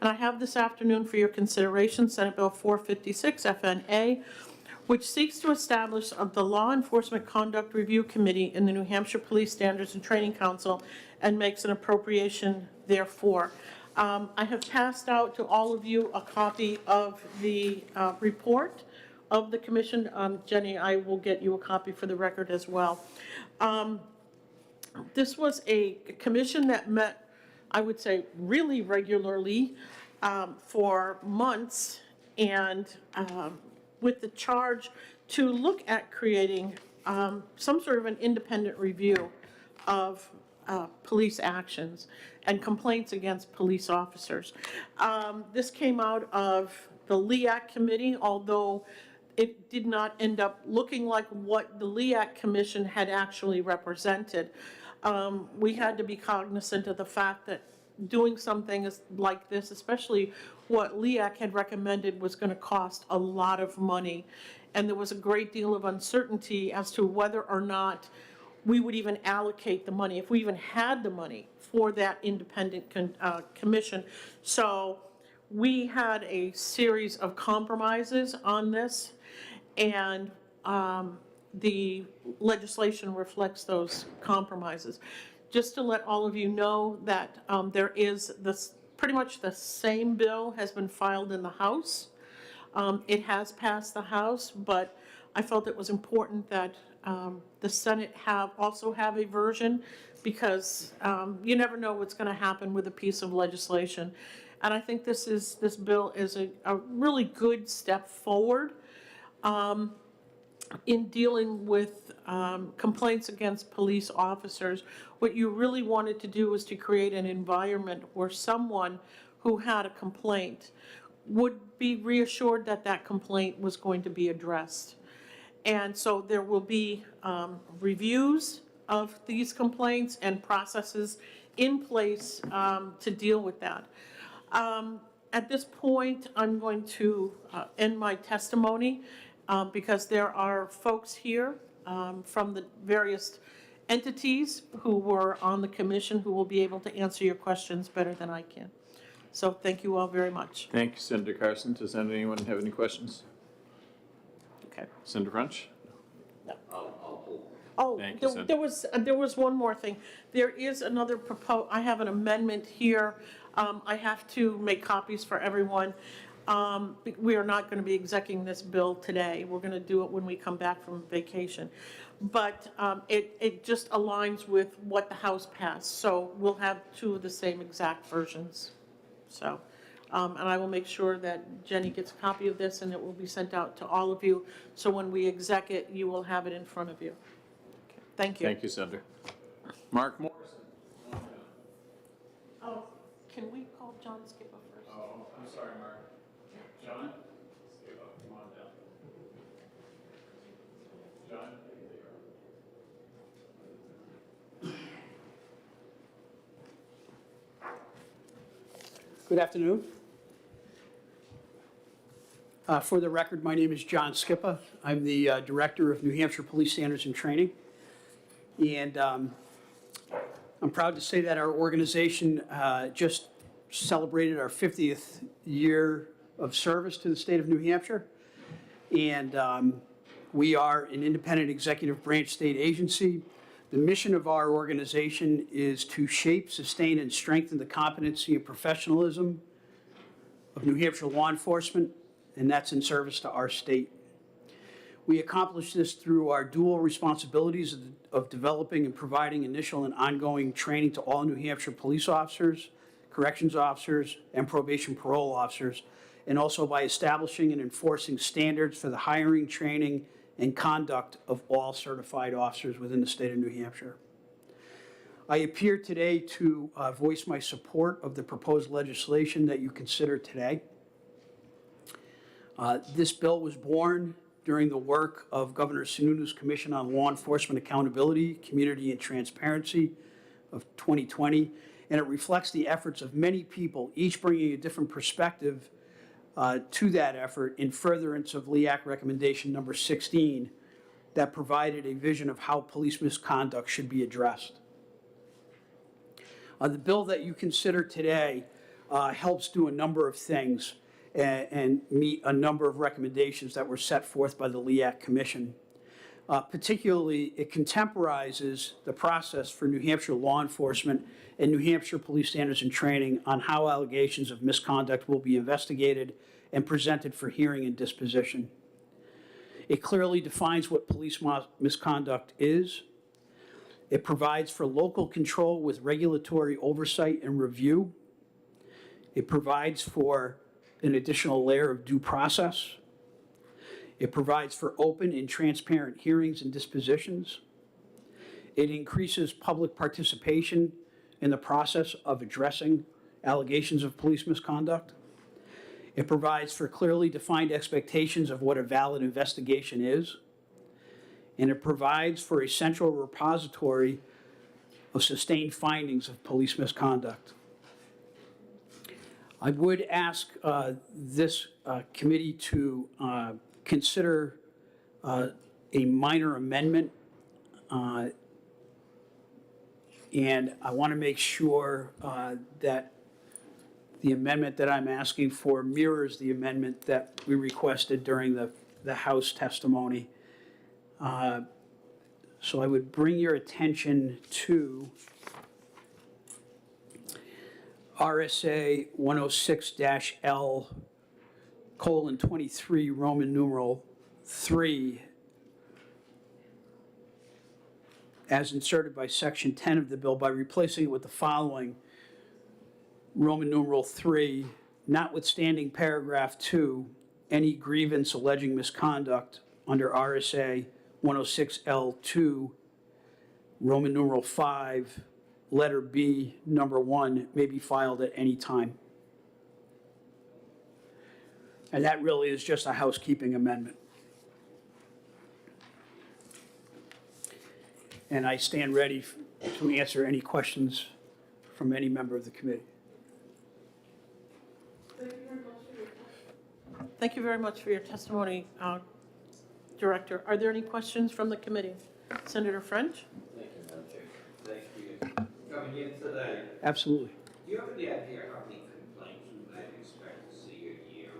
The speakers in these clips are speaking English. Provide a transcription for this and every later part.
And I have this afternoon for your consideration Senate Bill 456 FNA, which seeks to establish the Law Enforcement Conduct Review Committee in the New Hampshire Police Standards and Training Council and makes an appropriation therefore. I have passed out to all of you a copy of the report of the commission. Jenny, I will get you a copy for the record as well. This was a commission that met, I would say, really regularly for months, and with the charge to look at creating some sort of an independent review of police actions and complaints against police officers. This came out of the LEAC committee, although it did not end up looking like what the LEAC commission had actually represented. We had to be cognizant of the fact that doing something like this, especially what LEAC had recommended, was going to cost a lot of money. And there was a great deal of uncertainty as to whether or not we would even allocate the money, if we even had the money for that independent commission. So we had a series of compromises on this, and the legislation reflects those compromises. Just to let all of you know that there is this, pretty much the same bill has been filed in the House. It has passed the House, but I felt it was important that the Senate also have a version, because you never know what's going to happen with a piece of legislation. And I think this bill is a really good step forward in dealing with complaints against police officers. What you really wanted to do was to create an environment where someone who had a complaint would be reassured that that complaint was going to be addressed. And so there will be reviews of these complaints and processes in place to deal with that. At this point, I'm going to end my testimony because there are folks here from the various entities who were on the commission who will be able to answer your questions better than I can. So thank you all very much. Thank you, Senator Carson. Does anyone have any questions? Okay. Senator French? No. Oh, Thank you, there was one more thing. There is another I have an amendment here. I have to make copies for everyone. We are not going to be executing this bill today. We're going to do it when we come back from vacation. But it just aligns with what the House passed. So we'll have two of the same exact versions. So, and I will make sure that Jenny gets a copy of this, and it will be sent out to all of you. So when we exec it, you will have it in front of you. Okay. Thank you. Thank you, Senator. Mark Morrison. Oh, can we call John Skipper first? Oh, I'm sorry, Mark. John? Skipper, come on down. John? Good afternoon. For the record, my name is John Skipper. I'm the Director of New Hampshire Police Standards and Training. And I'm proud to say that our organization just celebrated our 50th year of service to the state of New Hampshire. And we are an independent executive branch state agency. The mission of our organization is to shape, sustain, and strengthen the competency and professionalism of New Hampshire law enforcement, and that's in service to our state. We accomplish this through our dual responsibilities of developing and providing initial and ongoing training to all New Hampshire police officers, corrections officers, and probation parole officers, and also by establishing and enforcing standards for the hiring, training, and conduct of all certified officers within the state of New Hampshire. I appear today to voice my support of the proposed legislation that you consider today. This bill was born during the work of Governor Sununu's Commission on Law Enforcement Accountability, Community, and Transparency of 2020, and it reflects the efforts of many people, each bringing a different perspective to that effort in furtherance of LEAC recommendation number 16 that provided a vision of how police misconduct should be addressed. The bill that you consider today helps do a number of things and meet a number of recommendations that were set forth by the LEAC Commission. Particularly, it contemporizes the process for New Hampshire law enforcement and New Hampshire police standards and training on how allegations of misconduct will be investigated and presented for hearing and disposition. It clearly defines what police misconduct is. It provides for local control with regulatory oversight and review. It provides for an additional layer of due process. It provides for open and transparent hearings and dispositions. It increases public participation in the process of addressing allegations of police misconduct. It provides for clearly defined expectations of what a valid investigation is. And it provides for a central repository of sustained findings of police misconduct. I would ask this committee to consider a minor amendment, and I want to make sure that the amendment that I'm asking for mirrors the amendment that we requested during the House testimony. So I would bring your attention to RSA 106-L:23, Roman numeral 3, as inserted by Section 10 of the bill, by replacing it with the following: Roman numeral 3, notwithstanding paragraph 2, any grievance alleging misconduct under RSA 106-L2, Roman numeral 5, letter B, number 1, may be filed at any time. And that really is just a housekeeping amendment. And I stand ready to answer any questions from any member of the committee. Thank you very much for your testimony, Director. Are there any questions from the committee? Senator French? Thank you, Madam Chair. Thank you for coming in today. Absolutely. Do you have any idea how many complaints we might expect to see a year?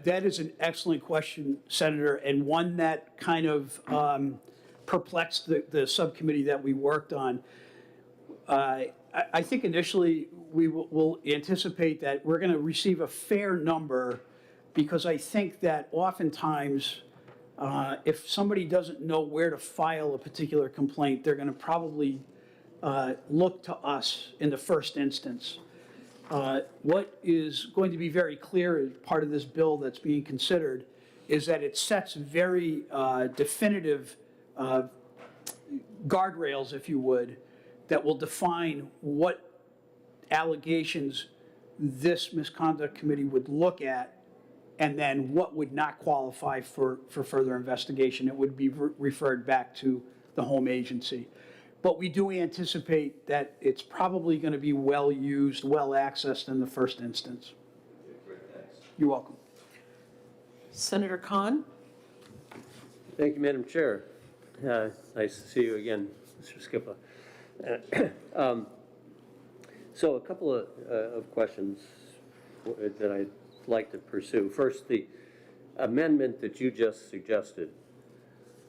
That is an excellent question, Senator, and one that kind of perplexed the subcommittee that we worked on. I think initially we will anticipate that we're going to receive a fair number, because I think that oftentimes if somebody doesn't know where to file a particular complaint, they're going to probably look to us in the first instance. What is going to be very clear as part of this bill that's being considered is that it sets very definitive guardrails, if you would, that will define what allegations this misconduct committee would look at, and then what would not qualify for further investigation. It would be referred back to the home agency. But we do anticipate that it's probably going to be well used, well accessed in the first instance. You're welcome. Senator Khan? Thank you, Madam Chair. Nice to see you again, Mr. Skipa. So a couple of questions that I'd like to pursue. First, the amendment that you just suggested,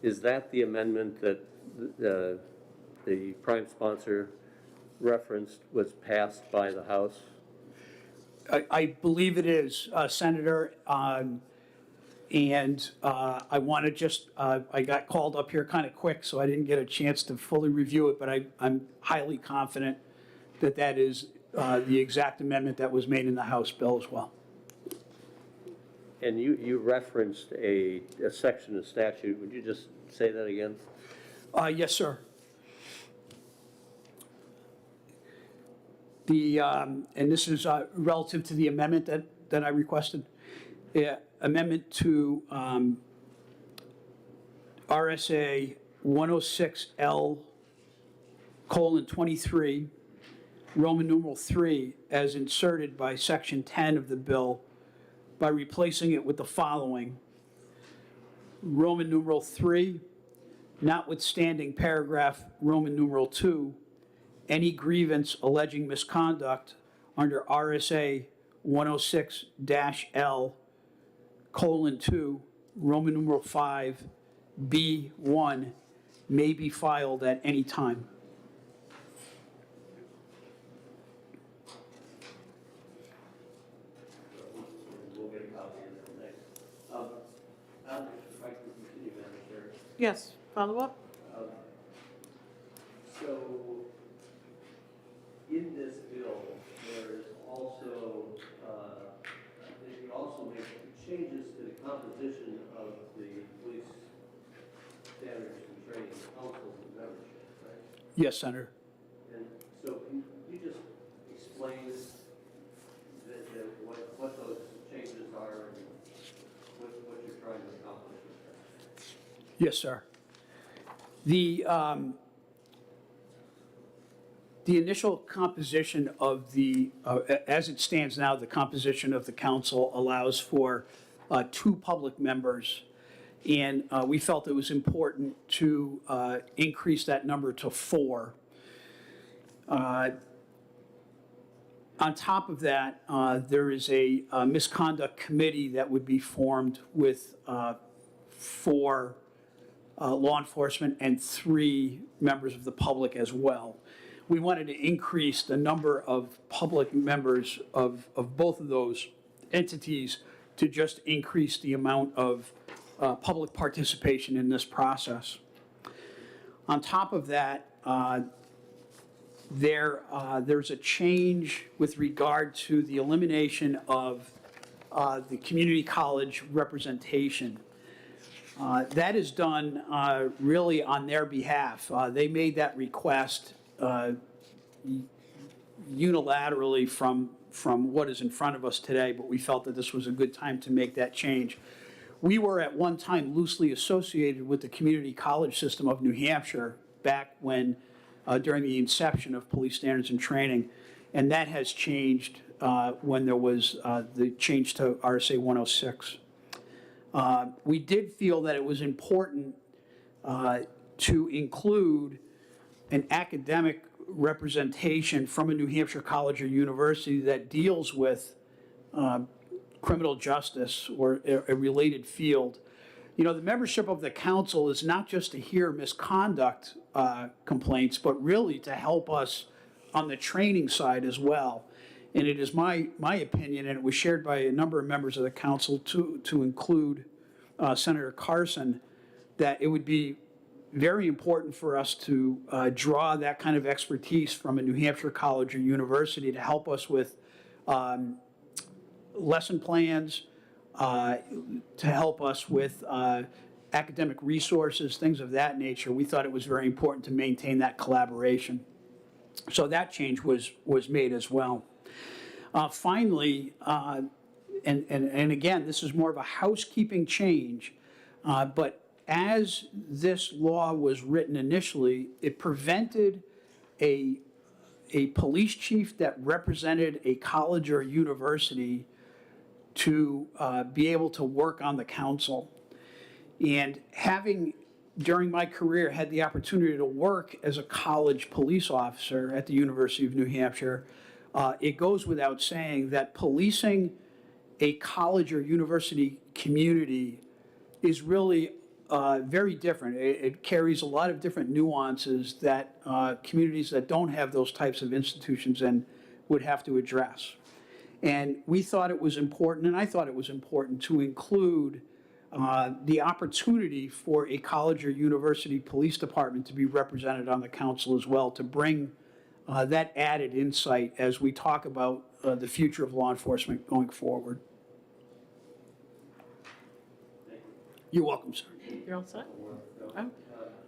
is that the amendment that the prime sponsor referenced was passed by the House? I believe it is, Senator. And I want to just, I got called up here kind of quick, so I didn't get a chance to fully review it, but I'm highly confident that that is the exact amendment that was made in the House bill as well. And you referenced a section of statute. Would you just say that again? Yes, sir. The, and this is relative to the amendment that I requested. Yeah, amendment to RSA 106L:23, Roman numeral 3, as inserted by Section 10 of the bill, by replacing it with the following: Roman numeral 3, notwithstanding paragraph Roman numeral 2, any grievance alleging misconduct under RSA 106-L:2, Roman numeral 5, B1, may be filed at any time. We'll get a copy of that next. If I can continue, Madam Chair. Yes, follow up? So, in this bill, there is also, they also make changes to the composition of the police standards and training councils and membership, right? Yes, Senator. And so can you just explain what those changes are and what you're trying to accomplish with that? Yes, sir. The initial composition of as it stands now, the composition of the council allows for 2 public members. And we felt it was important to increase that number to 4. On top of that, there is a misconduct committee that would be formed with 4 law enforcement and 3 members of the public as well. We wanted to increase the number of public members of both of those entities to just increase the amount of public participation in this process. On top of that, there's a change with regard to the elimination of the community college representation. That is done really on their behalf. They made that request unilaterally from what is in front of us today, but we felt that this was a good time to make that change. We were at one time loosely associated with the community college system of New Hampshire back when, during the inception of police standards and training, and that has changed when there was the change to RSA 106. We did feel that it was important to include an academic representation from a New Hampshire college or university that deals with criminal justice or a related field. You know, the membership of the council is not just to hear misconduct complaints, but really to help us on the training side as well. And it is my opinion, and it was shared by a number of members of the council to include Senator Carson, that it would be very important for us to draw that kind of expertise from a New Hampshire college or university to help us with lesson plans, to help us with academic resources, things of that nature. We thought it was very important to maintain that collaboration. So that change was made as well. Finally, and again, this is more of a housekeeping change, but as this law was written initially, it prevented a police chief that represented a college or a university to be able to work on the council. And having, during my career, had the opportunity to work as a college police officer at the University of New Hampshire, it goes without saying that policing a college or university community is really very different. It carries a lot of different nuances that communities that don't have those types of institutions and would have to address. And we thought it was important, and I thought it was important, to include the opportunity for a college or university police department to be represented on the council as well, to bring that added insight as we talk about the future of law enforcement going forward. You're welcome, sir. You're all set? Oh,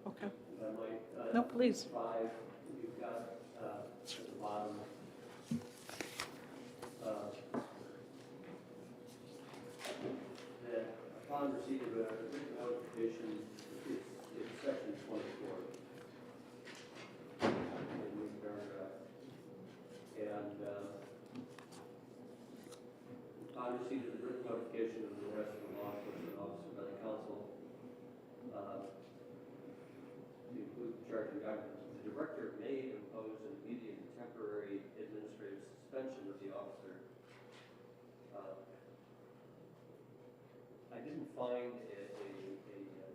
okay. I might, No, please. 5, you've got at the bottom, that upon receipt of a written notification, it's section 24. In this paragraph. And upon receipt of the written notification of the arrest of a law enforcement officer by the council, to include charging documents, the director may impose an immediate and temporary administrative suspension of the officer, I didn't find a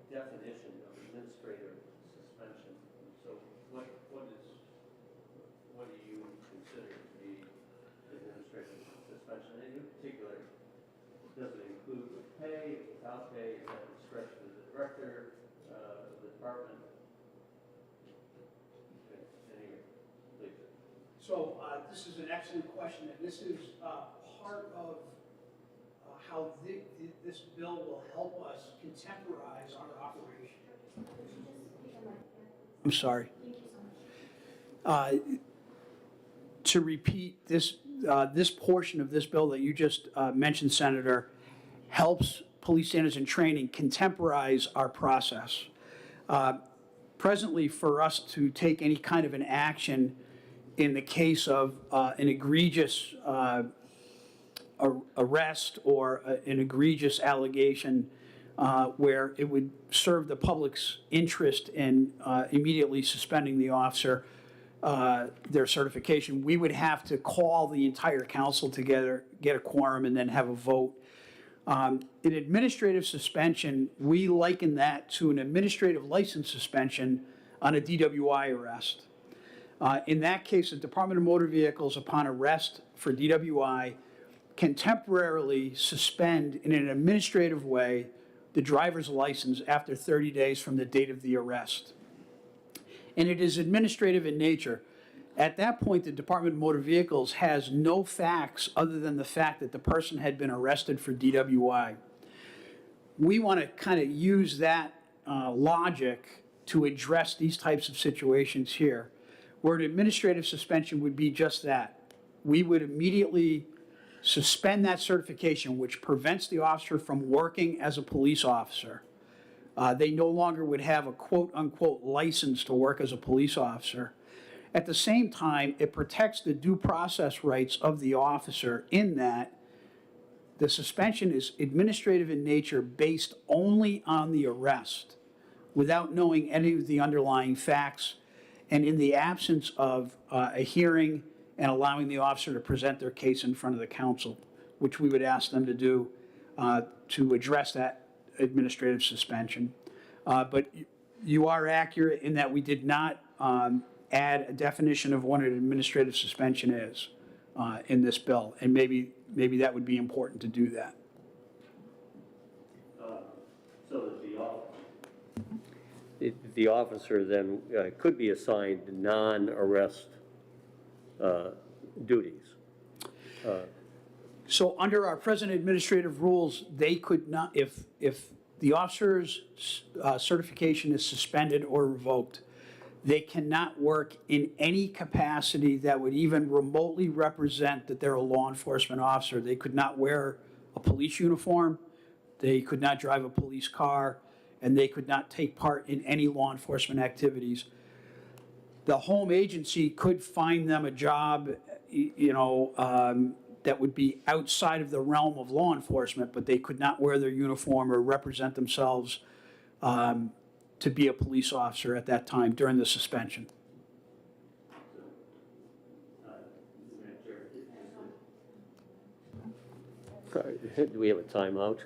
definition of administrative suspension. So what do you consider to be administrative suspension? And in particular, does it include with pay, without pay, is that discretion of the director of the department? Okay, anyway, please. So this is an excellent question, and this is part of how this bill will help us contemporize our operation. I'm sorry. To repeat, this portion of this bill that you just mentioned, Senator, helps police standards and training contemporize our process. Presently, for us to take any kind of an action in the case of an egregious arrest or an egregious allegation where it would serve the public's interest in immediately suspending the officer, their certification, we would have to call the entire council together, get a quorum, and then have a vote. In administrative suspension, we liken that to an administrative license suspension on a DWI arrest. In that case, the Department of Motor Vehicles, upon arrest for DWI, can temporarily suspend in an administrative way the driver's license after 30 days from the date of the arrest. And it is administrative in nature. At that point, the Department of Motor Vehicles has no facts other than the fact that the person had been arrested for DWI. We want to kind of use that logic to address these types of situations here, where an administrative suspension would be just that. We would immediately suspend that certification, which prevents the officer from working as a police officer. They no longer would have a quote-unquote license to work as a police officer. At the same time, it protects the due process rights of the officer in that the suspension is administrative in nature based only on the arrest, without knowing any of the underlying facts, and in the absence of a hearing and allowing the officer to present their case in front of the council, which we would ask them to do to address that administrative suspension. But you are accurate in that we did not add a definition of what an administrative suspension is in this bill, and maybe that would be important to do that. So that the officer then could be assigned non-arrest duties. So under our present administrative rules, they could not, if the officer's certification is suspended or revoked, they cannot work in any capacity that would even remotely represent that they're a law enforcement officer. They could not wear a police uniform, they could not drive a police car, and they could not take part in any law enforcement activities. The home agency could find them a job, that would be outside of the realm of law enforcement, but they could not wear their uniform or represent themselves to be a police officer at that time during the suspension. Do we have a timeout?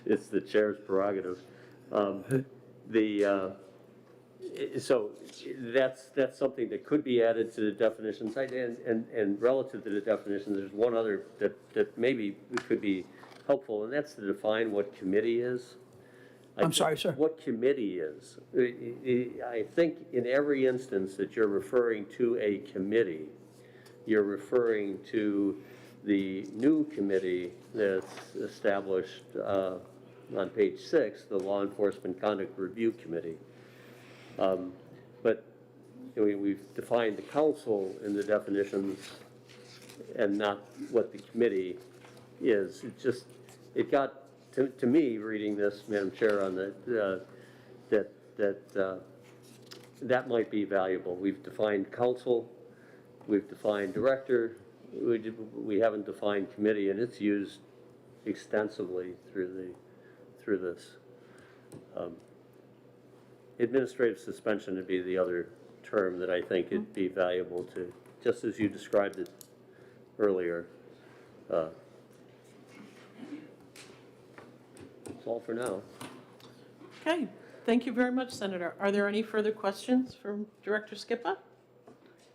It's the chair's prerogative. So that's something that could be added to the definitions. And relative to the definition, there's one other that maybe could be helpful, and that's to define what committee is. I'm sorry, sir? What committee is. I think in every instance that you're referring to a committee, you're referring to the new committee that's established on page 6, the Law Enforcement Conduct Review Committee. But we've defined the council in the definitions and not what the committee is. It got to me reading this, Madam Chair, on that might be valuable. We've defined council, we've defined director, we haven't defined committee, and it's used extensively through this. Administrative suspension would be the other term that I think it'd be valuable to, just as you described it earlier. That's all for now. Okay, thank you very much, Senator. Are there any further questions from Director Skippa?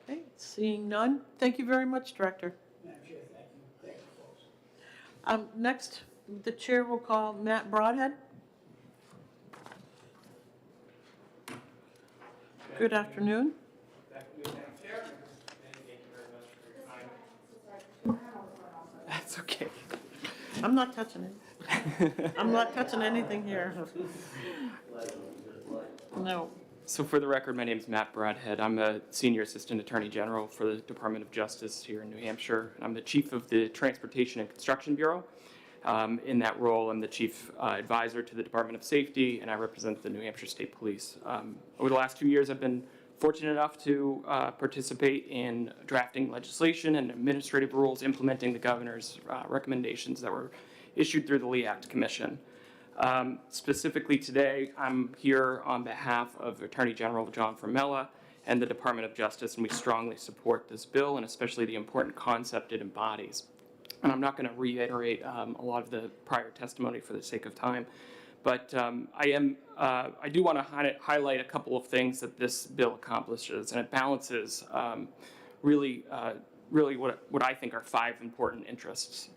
Okay, seeing none. Thank you very much, Director. Madam Chair, thank you. Thank you, folks. Next, the chair will call Matt Broadhead. Good afternoon. That's okay. I'm not touching it. I'm not touching anything here. No. So for the record, my name is Matt Broadhead. I'm a Senior Assistant Attorney General for the Department of Justice here in New Hampshire. I'm the Chief of the Transportation and Construction Bureau. In that role, I'm the Chief Advisor to the Department of Safety, and I represent the New Hampshire State Police. Over the last 2 years, I've been fortunate enough to participate in drafting legislation and administrative rules implementing the governor's recommendations that were issued through the Lee Act Commission. Specifically today, I'm here on behalf of Attorney General John Formella and the Department of Justice, and we strongly support this bill and especially the important concept it embodies. And I'm not going to reiterate a lot of the prior testimony for the sake of time, but I do want to highlight a couple of things that this bill accomplishes, and it balances really what I think are 5 important interests.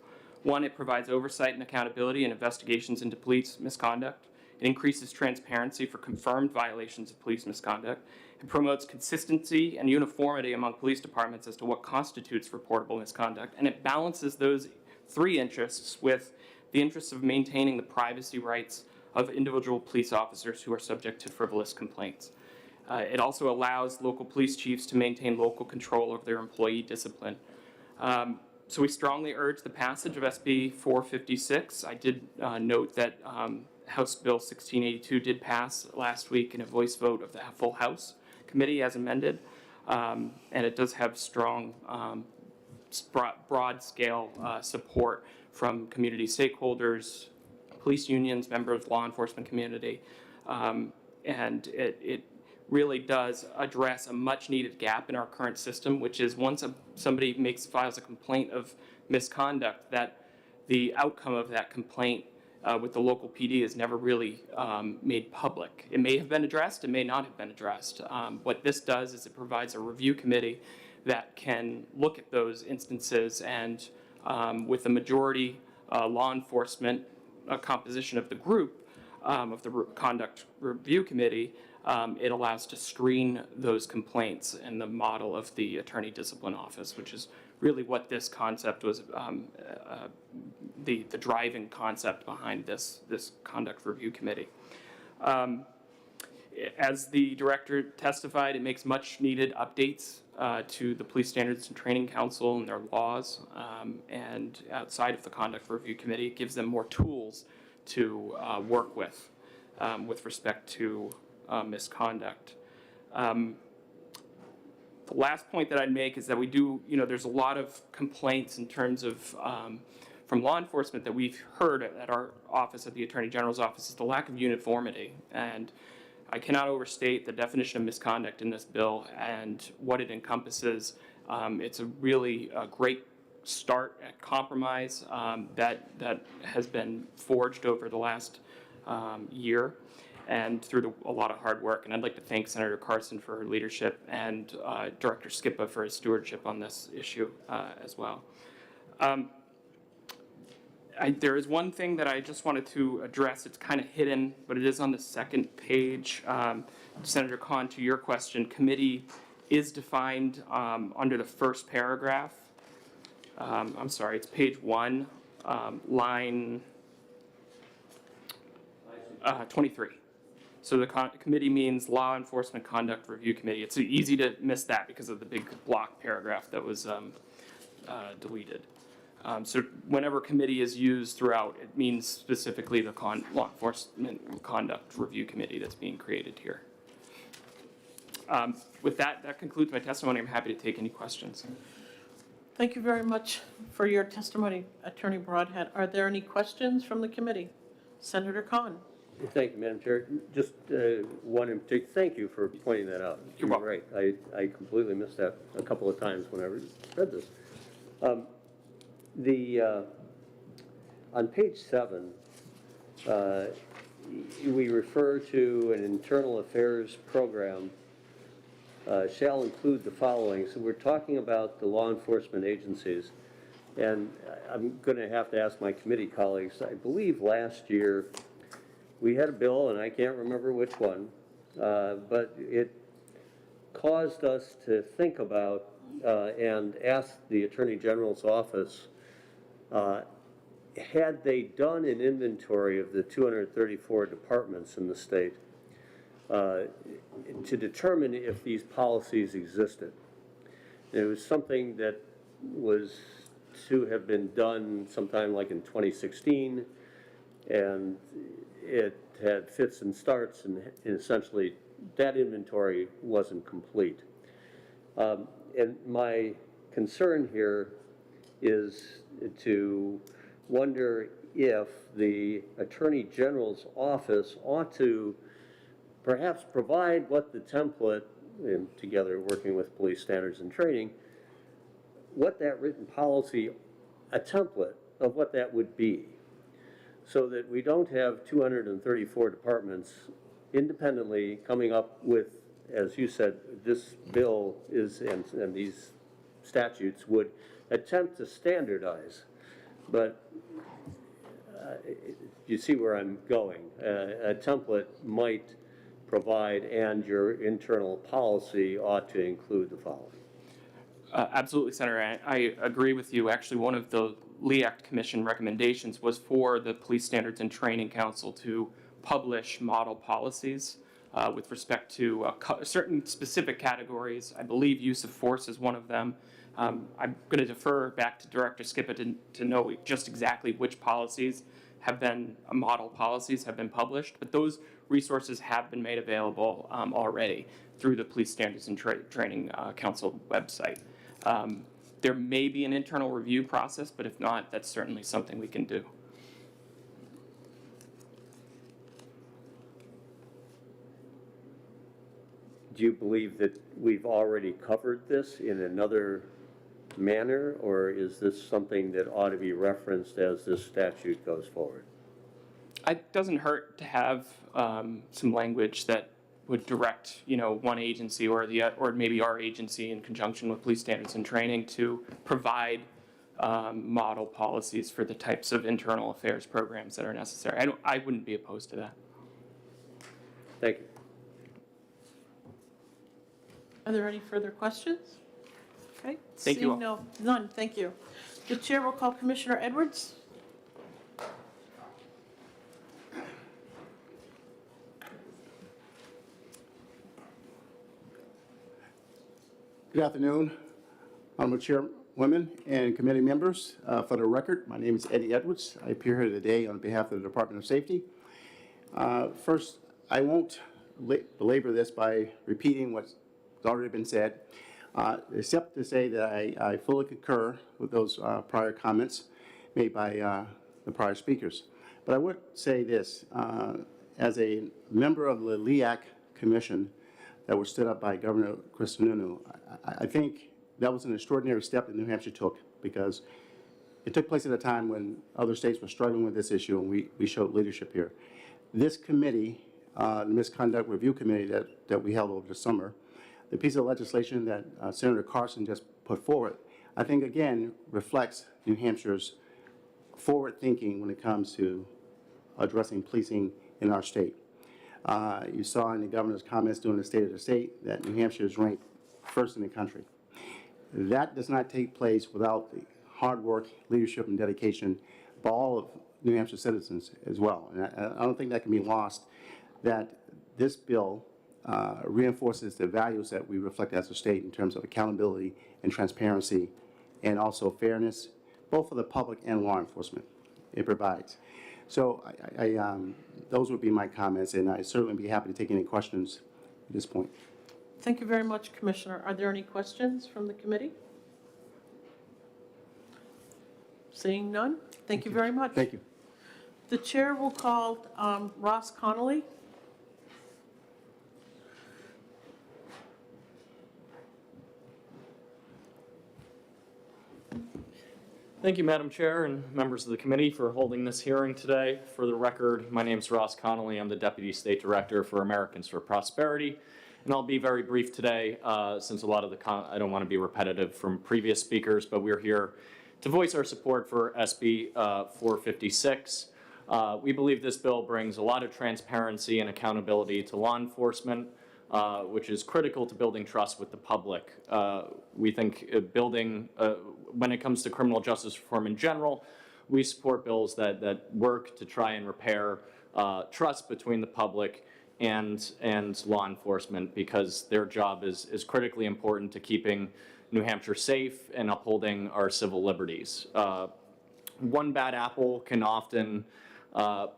One, it provides oversight and accountability in investigations into police misconduct. It increases transparency for confirmed violations of police misconduct. It promotes consistency and uniformity among police departments as to what constitutes reportable misconduct. And it balances those 3 interests with the interests of maintaining the privacy rights of individual police officers who are subject to frivolous complaints. It also allows local police chiefs to maintain local control over their employee discipline. So we strongly urge the passage of SB 456. I did note that House Bill 1682 did pass last week in a voice vote of the full House committee as amended, and it does have strong, broad-scale support from community stakeholders, police unions, members of the law enforcement community, and it really does address a much-needed gap in our current system, which is once somebody files a complaint of misconduct, that the outcome of that complaint with the local PD is never really made public. It may have been addressed, it may not have been addressed. What this does is it provides a review committee that can look at those instances, and with the majority law enforcement composition of the group, of the conduct review committee, it allows to screen those complaints in the model of the Attorney Discipline Office, which is really what this concept was, the driving concept behind this conduct review committee. As the director testified, it makes much needed updates to the Police Standards and Training Council and their laws, and outside of the conduct review committee, it gives them more tools to work with respect to misconduct. The last point that I'd make is that we do, there's a lot of complaints in terms of from law enforcement that we've heard at our office, at the Attorney General's office, is the lack of uniformity. And I cannot overstate the definition of misconduct in this bill and what it encompasses. It's a really great start at compromise that has been forged over the last year and through a lot of hard work. And I'd like to thank Senator Carson for her leadership and Director Skippa for his stewardship on this issue as well. There is one thing that I just wanted to address. It's kind of hidden, but it is on the second page. Senator Khan, to your question, committee is defined under the first paragraph. I'm sorry, it's page 1, line 23. So the committee means Law Enforcement Conduct Review Committee. It's easy to miss that because of the big block paragraph that was deleted. So whenever committee is used throughout, it means specifically the Law Enforcement Conduct Review Committee that's being created here. With that concludes my testimony. I'm happy to take any questions. Thank you very much for your testimony, Attorney Broadhead. Are there any questions from the committee? Senator Khan. Thank you, Madam Chair. Just one in particular, thank you for pointing that out. You're welcome. Right. I completely missed that a couple of times when I read this. On page 7, we refer to an internal affairs program shall include the following. So we're talking about the law enforcement agencies. And I'm going to have to ask my committee colleagues, I believe last year we had a bill, and I can't remember which one, but it caused us to think about and ask the Attorney General's office, had they done an inventory of the 234 departments in the state to determine if these policies existed. And it was something that was to have been done sometime like in 2016, and it had fits and starts, and essentially that inventory wasn't complete. And my concern here is to wonder if the Attorney General's office ought to perhaps provide what the template, and together working with police standards and training, what that written policy, a template of what that would be, so that we don't have 234 departments independently coming up with, as you said, this bill is, and these statutes would attempt to standardize. But you see where I'm going. A template might provide, and your internal policy ought to include the following. Absolutely, Senator. I agree with you. Actually, one of the LEAC Commission recommendations was for the Police Standards and Training Council to publish model policies with respect to certain specific categories. I believe use of force is one of them. I'm going to defer back to Director Skippa to know just exactly which policies have been, model policies have been published, but those resources have been made available already through the Police Standards and Training Council website. There may be an internal review process, but if not, that's certainly something we can do. Do you believe that we've already covered this in another manner, or is this something that ought to be referenced as this statute goes forward? It doesn't hurt to have some language that would direct, one agency or maybe our agency in conjunction with Police Standards and Training to provide model policies for the types of internal affairs programs that are necessary. I wouldn't be opposed to that. Thank you. Are there any further questions? Okay. Thank you all. Seeing none, thank you. The chair will call Commissioner Edwards. Good afternoon, Honorable Chairwomen and committee members. For the record, my name is Eddie Edwards. I appear here today on behalf of the Department of Safety. First, I won't belabor this by repeating what's already been said, except to say that I fully concur with those prior comments made by the prior speakers. But I would say this, as a member of the LEAC Commission that was stood up by Governor Chris Sununu, I think that was an extraordinary step that New Hampshire took, because it took place at a time when other states were struggling with this issue, and we showed leadership here. This committee, the Misconduct Review Committee that we held over the summer, the piece of legislation that Senator Carson just put forward, I think again reflects New Hampshire's forward thinking when it comes to addressing policing in our state. You saw in the governor's comments during the State of the State that New Hampshire is ranked first in the country. That does not take place without the hard work, leadership, and dedication by all of New Hampshire citizens as well. And I don't think that can be lost, that this bill reinforces the values that we reflect as a state in terms of accountability and transparency, and also fairness, both for the public and law enforcement it provides. So those would be my comments, and I'd certainly be happy to take any questions at this point. Thank you very much, Commissioner. Are there any questions from the committee? Seeing none, thank you very much. Thank you. The chair will call Ross Connolly. Thank you, Madam Chair and members of the committee for holding this hearing today. For the record, my name is Ross Connolly. I'm the Deputy State Director for Americans for Prosperity. And I'll be very brief today since a lot of I don't want to be repetitive from previous speakers, but we're here to voice our support for SB 456. We believe this bill brings a lot of transparency and accountability to law enforcement, which is critical to building trust with the public. We think when it comes to criminal justice reform in general, we support bills that work to try and repair trust between the public and law enforcement, because their job is critically important to keeping New Hampshire safe and upholding our civil liberties. One bad apple can often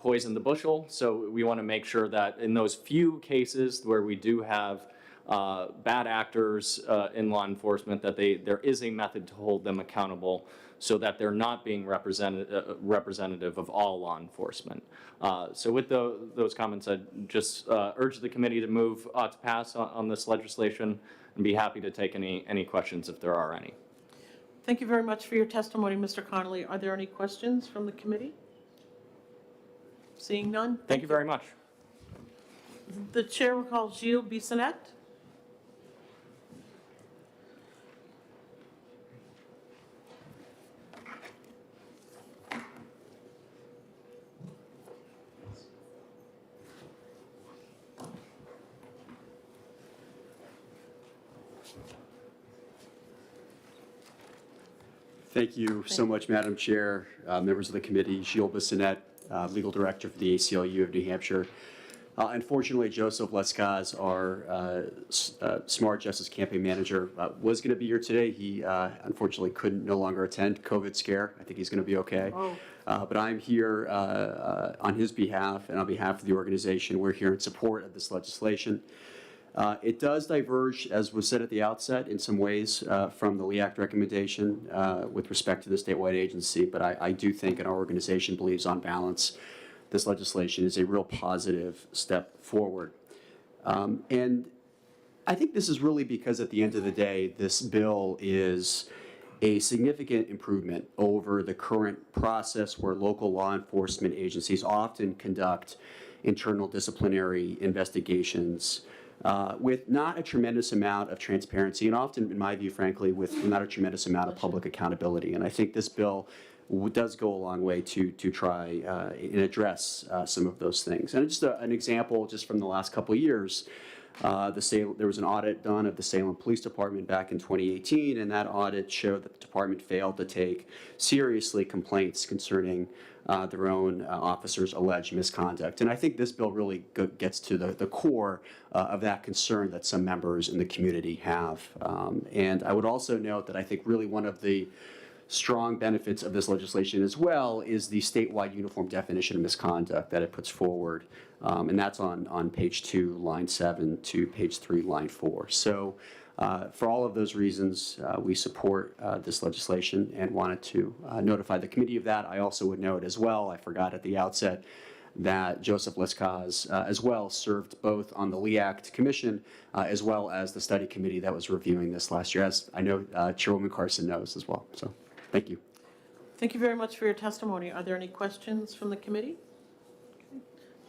poison the bushel, so we want to make sure that in those few cases where we do have bad actors in law enforcement, that there is a method to hold them accountable so that they're not being representative of all law enforcement. So with those comments, I'd just urge the committee to move to pass on this legislation, and be happy to take any questions if there are any. Thank you very much for your testimony, Mr. Connolly. Are there any questions from the committee? Seeing none? Thank you very much. The chair will call Gilles Bissonnette. Thank you so much, Madam Chair, members of the committee. Gilles Bissonnette, Legal Director for the ACLU of New Hampshire. Unfortunately, Joseph Lescaz, our Smart Justice Campaign Manager, was going to be here today. He unfortunately couldn't no longer attend. COVID scare. I think he's going to be okay. Oh. But I'm here on his behalf and on behalf of the organization. We're here in support of this legislation. It does diverge, as was said at the outset, in some ways from the Lee Act recommendation with respect to the statewide agency, but I do think, and our organization believes on balance, this legislation is a real positive step forward. And I think this is really because at the end of the day, this bill is a significant improvement over the current process where local law enforcement agencies often conduct internal disciplinary investigations with not a tremendous amount of transparency, and often, in my view, frankly, with not a tremendous amount of public accountability. And I think this bill does go a long way to try and address some of those things. And just an example, just from the last couple of years, there was an audit done of the Salem Police Department back in 2018, and that audit showed that the department failed to take seriously complaints concerning their own officers' alleged misconduct. And I think this bill really gets to the core of that concern that some members in the community have. And I would also note that I think really one of the strong benefits of this legislation as well is the statewide uniform definition of misconduct that it puts forward. And that's on page 2, line 7 to page 3, line 4. So for all of those reasons, we support this legislation and wanted to notify the committee of that. I also would note as well, I forgot at the outset, that Joseph Lescaz as well served both on the Lee Act Commission as well as the study committee that was reviewing this last year, as I know Chairwoman Carson knows as well. So thank you. Thank you very much for your testimony. Are there any questions from the committee?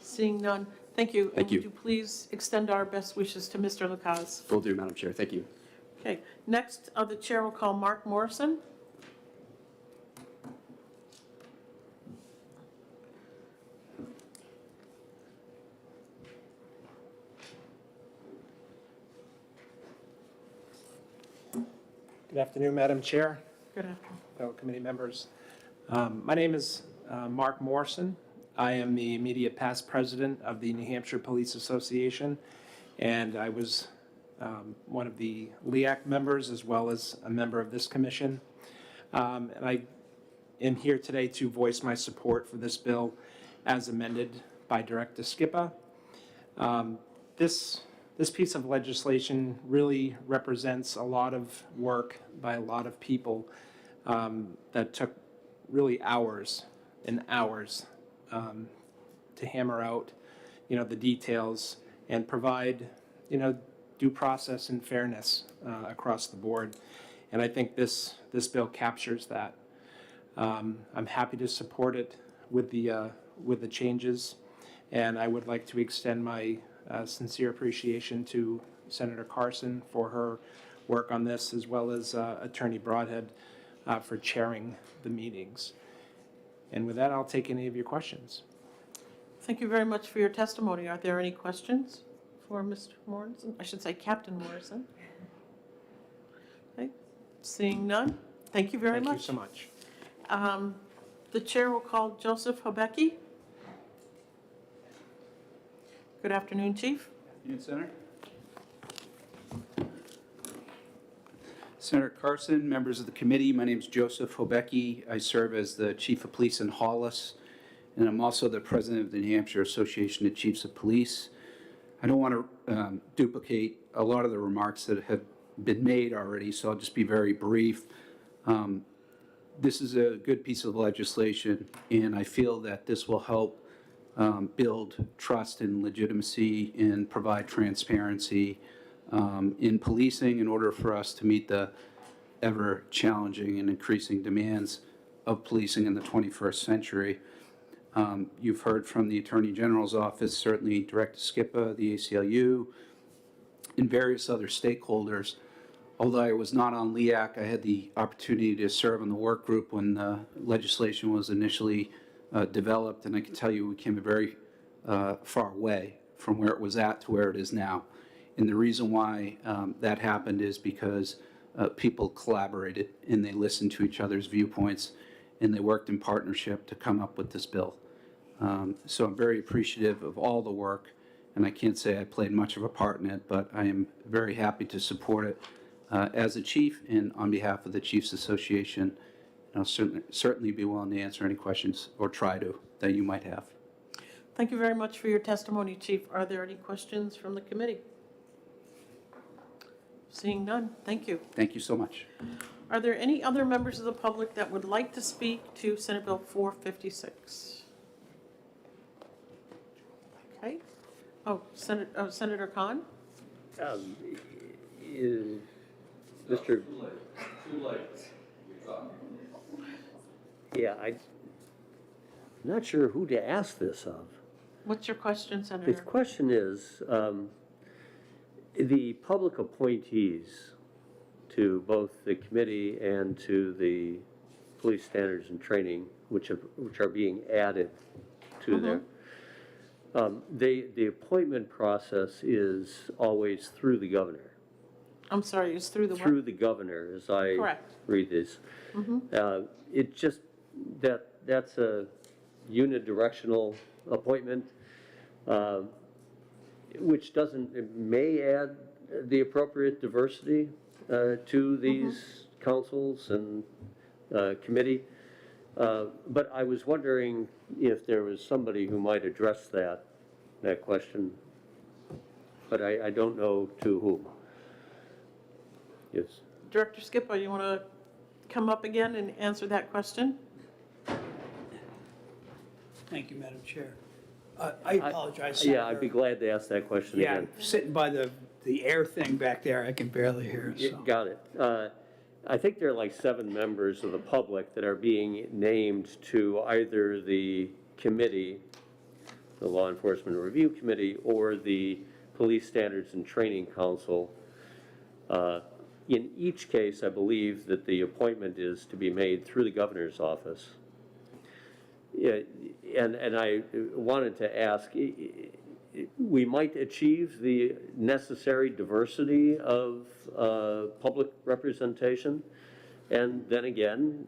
Seeing none, thank you. Thank you. And would you please extend our best wishes to Mr. Lescaz? Will do, Madam Chair. Thank you. Okay, next, the chair will call Mark Morrison. Good afternoon, Madam Chair, Good afternoon. fellow committee members. My name is Mark Morrison. I am the immediate past president of the New Hampshire Police Association, and I was one of the Lee Act members as well as a member of this commission. And I am here today to voice my support for this bill as amended by Director Skippa. This piece of legislation really represents a lot of work by a lot of people that took really hours and hours to hammer out, the details and provide, due process and fairness across the board. And I think this bill captures that. I'm happy to support it with the changes, and I would like to extend my sincere appreciation to Senator Carson for her work on this, as well as Attorney Broadhead for chairing the meetings. And with that, I'll take any of your questions. Thank you very much for your testimony. Are there any questions for Mr. Morrison? I should say Captain Morrison. Okay, seeing none, thank you very much. Thank you so much. The chair will call Joseph Hobecki. Good afternoon, Chief. Afternoon, Senator. Senator Carson, members of the committee, my name is Joseph Hobecki. I serve as the Chief of Police in Hollis, and I'm also the president of the New Hampshire Association of Chiefs of Police. I don't want to duplicate a lot of the remarks that have been made already, so I'll just be very brief. This is a good piece of legislation, and I feel that this will help build trust and legitimacy and provide transparency in policing in order for us to meet the ever-challenging and increasing demands of policing in the 21st century. You've heard from the Attorney General's office, certainly Director Skippa, the ACLU, and various other stakeholders. Although I was not on LEAC, I had the opportunity to serve on the work group when the legislation was initially developed, and I can tell you we came a very far way from where it was at to where it is now. And the reason why that happened is because people collaborated and they listened to each other's viewpoints and they worked in partnership to come up with this bill. So I'm very appreciative of all the work, and I can't say I played much of a part in it, but I am very happy to support it as a chief and on behalf of the Chiefs Association. I'll certainly be willing to answer any questions, or try to, that you might have. Thank you very much for your testimony, Chief. Are there any questions from the committee? Seeing none, thank you. Thank you so much. Are there any other members of the public that would like to speak to Senate Bill 456? Okay. Oh, Senator Khan? Mr. Yeah, I'm not sure who to ask this of. What's your question, The Senator? question is, the public appointees to both the committee and to the police standards and training, which are being added to there, the appointment process is always through the governor. I'm sorry, it's through the Through what? the governor, as I Correct. read this. It just, that's a unidirectional appointment, which doesn't, it may add the appropriate diversity to these councils and committee. But I was wondering if there was somebody who might address that question, but I don't know to whom. Yes. Director Skipper, you want to come up again and answer that question? Thank you, Madam Chair. I apologize, Yeah, I'd be Senator. glad to ask that question Yeah, again. sitting by the air thing back there, I can barely hear it, so. Got it. I think there are like 7 members of the public that are being named to either the committee, the Law Enforcement Review Committee, or the Police Standards and Training Council. In each case, I believe that the appointment is to be made through the governor's office. Yeah, and I wanted to ask, we might achieve the necessary diversity of public representation, and then again,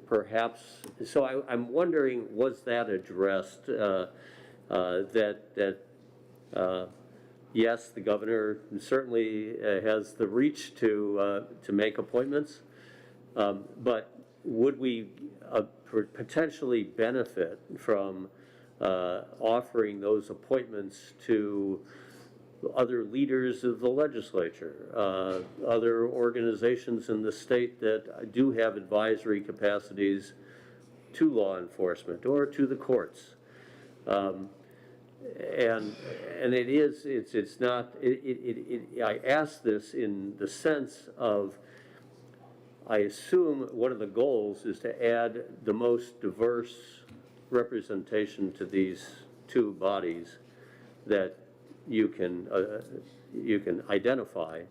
perhaps, so I'm wondering, was that addressed, that yes, the governor certainly has the reach to make appointments, but would we potentially benefit from offering those appointments to other leaders of the legislature, other organizations in the state that do have advisory capacities to law enforcement or to the courts. And it is, it's not, I ask this in the sense of, I assume one of the goals is to add the most diverse representation to these two bodies that you can identify.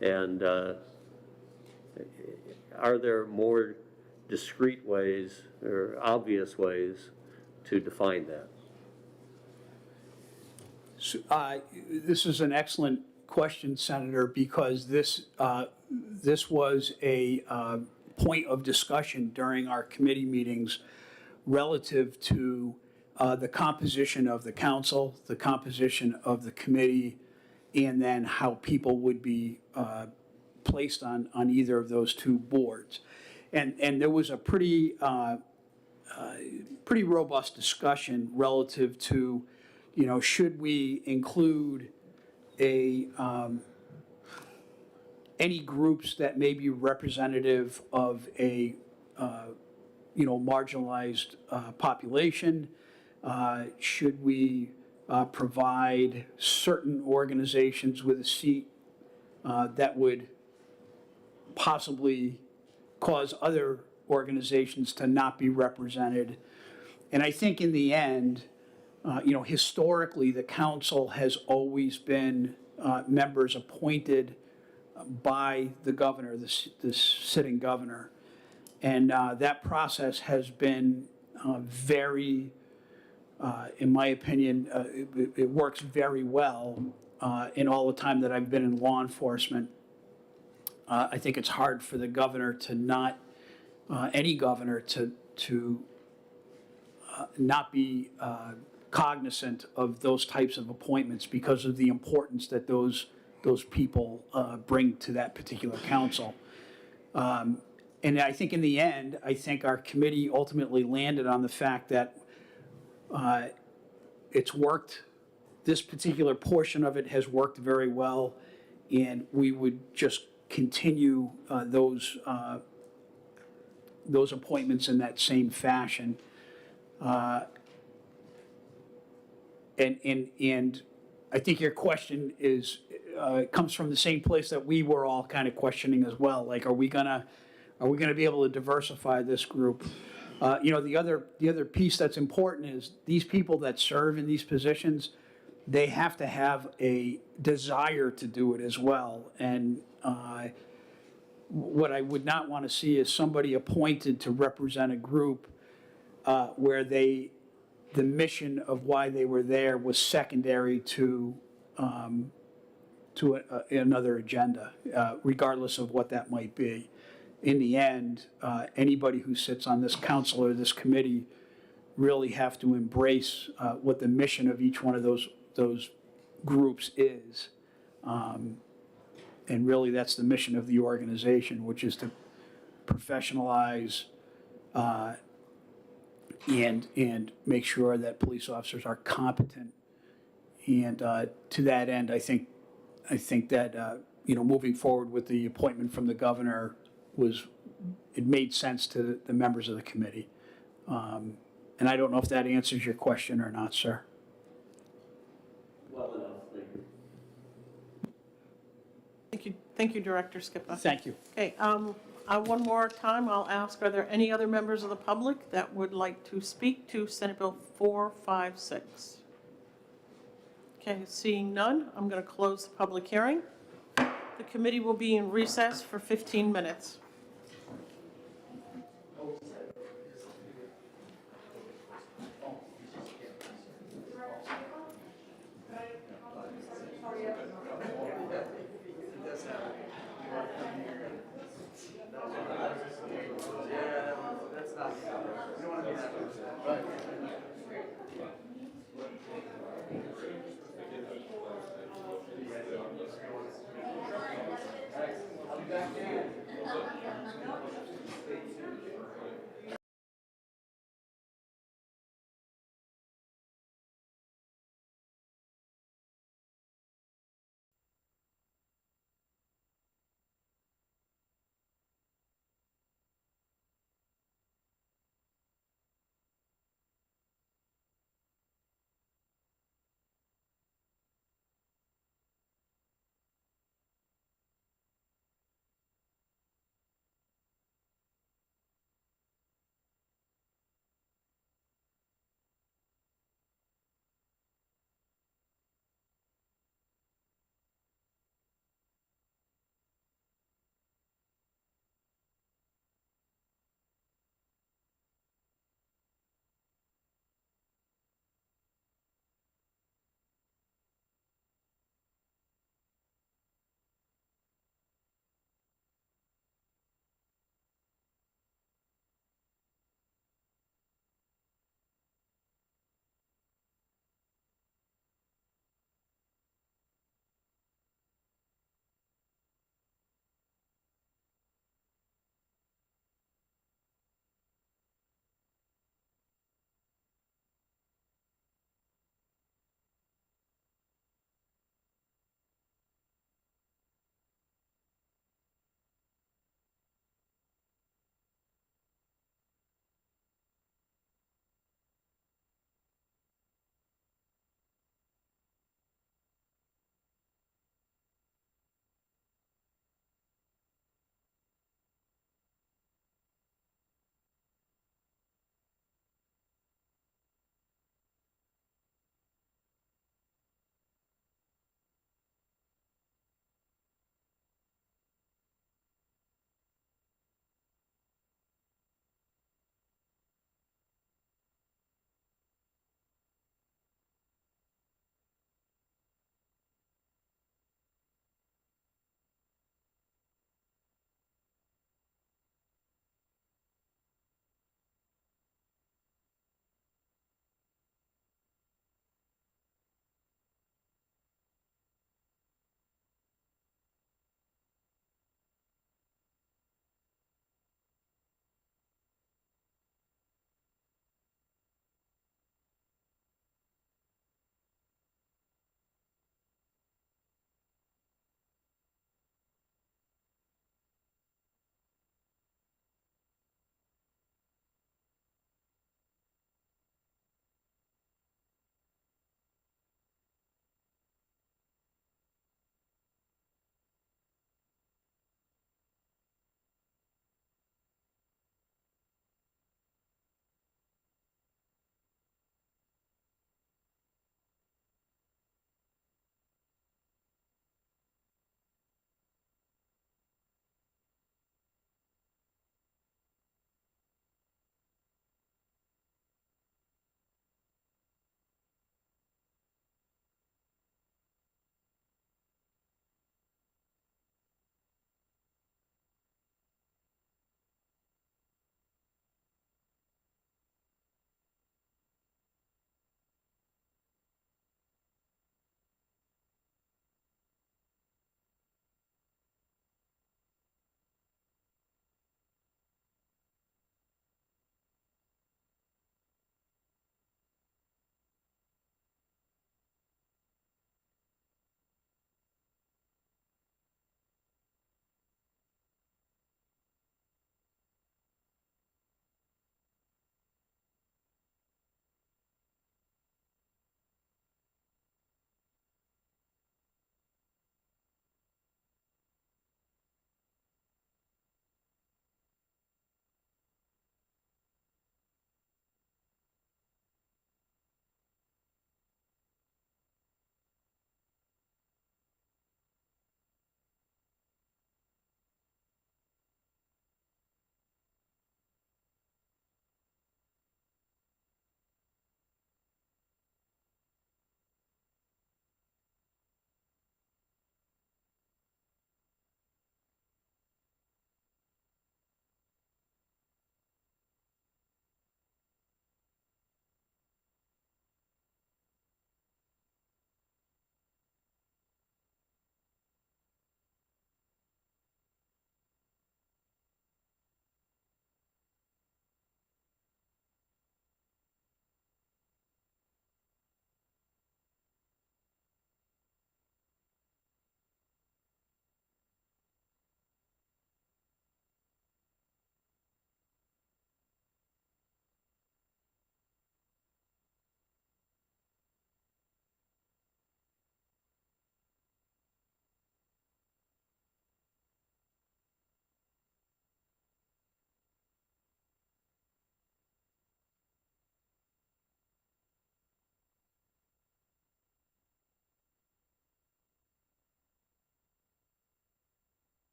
And are there more discrete ways or obvious ways to define that? So, this is an excellent question, Senator, because this was a point of discussion during our committee meetings relative to the composition of the council, the composition of the committee, and then how people would be placed on either of those two boards. And there was a pretty robust discussion relative to, should we include any groups that may be representative of a, marginalized population? Should we provide certain organizations with a seat that would possibly cause other organizations to not be represented? And I think in the end, historically, the council has always been members appointed by the governor, the sitting governor. And that process has been very, in my opinion, it works very well in all the time that I've been in law enforcement. I think it's hard for the governor to not, any governor to not be cognizant of those types of appointments because of the importance that those people bring to that particular council. And I think in the end, I think our committee ultimately landed on the fact that it's worked, this particular portion of it has worked very well, and we would just continue those appointments in that same fashion. And I think your question is comes from the same place that we were all kind of questioning as well. Like, are we gonna be able to diversify this group? The other piece that's important is these people that serve in these positions, they have to have a desire to do it as well. And what I would not want to see is somebody appointed to represent a group where the mission of why they were there was secondary to another agenda, regardless of what that might be. In the end, anybody who sits on this council or this committee really have to embrace what the mission of each one of those groups is. And really, that's the mission of the organization, which is to professionalize and make sure that police officers are competent. And to that end, I think that moving forward with the appointment from the governor it made sense to the members of the committee. And I don't know if that answers your question or not, sir. Well enough, thank you. Thank you, Director Skipper. Thank you. Okay, one more time, I'll ask, are there any other members of the public that would like to speak to Senate Bill 456? Okay, seeing none, I'm going to close the public hearing. The committee will be in recess for 15 minutes.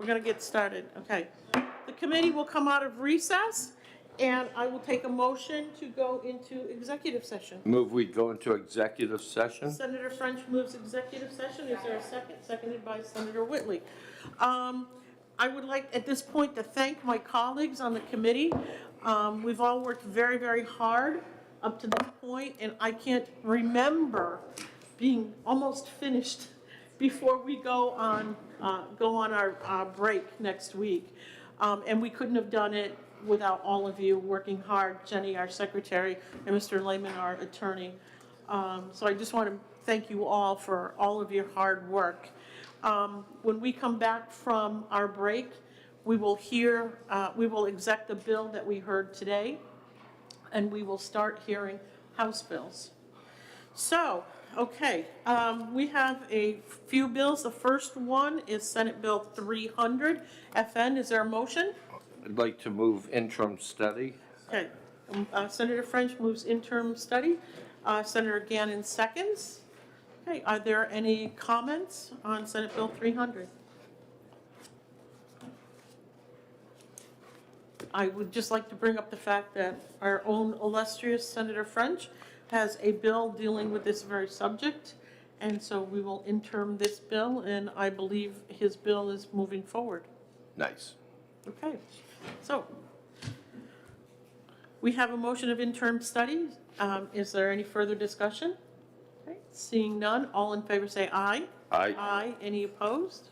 we're going to get started, okay. The committee will come out of recess, and I will take a motion to go into executive session. Move we go into executive session? Senator French moves executive session. Is there a second? Seconded by Senator Whitley. I would like, at this point, to thank my colleagues on the committee. We've all worked very, very hard up to this point, and I can't remember being almost finished before we go on our break next week. And we couldn't have done it without all of you working hard, Jenny, our secretary, and Mr. Lehman, our attorney. So I just want to thank you all for all of your hard work. When we come back from our break, we will exec the bill that we heard today, and we will start hearing House bills. So, okay, we have a few bills. The first one is Senate Bill 300. FN, is there a motion? I'd like to move interim study. Okay, Senator French moves interim study. Senator Gannon seconds. Okay, are there any comments on Senate Bill 300? I would just like to bring up the fact that our own illustrious Senator French has a bill dealing with this very subject, and so we will interim this bill, and I believe his bill is moving forward. Nice. Okay, so we have a motion of interim study. Is there any further discussion? Okay, seeing none, all in favor say aye. Aye. Aye. Any opposed?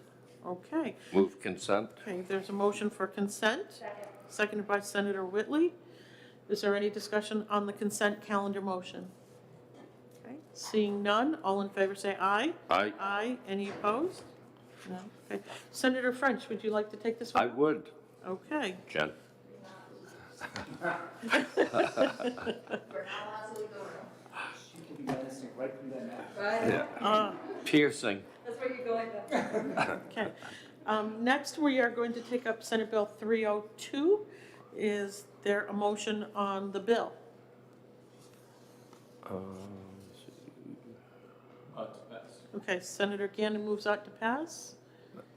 Okay. Move consent. Okay, there's a motion for consent. Seconded by Senator Whitley. Is there any discussion on the consent calendar motion? Okay, seeing none, all in favor say aye. Aye. Aye. Any opposed? No. Okay. Senator French, would you like to take this one? I would, Okay. Jen. Piercing. Okay. Next, we are going to take up Senate Bill 302. Is there a motion on the bill? Okay, Senator Gannon moves out to pass.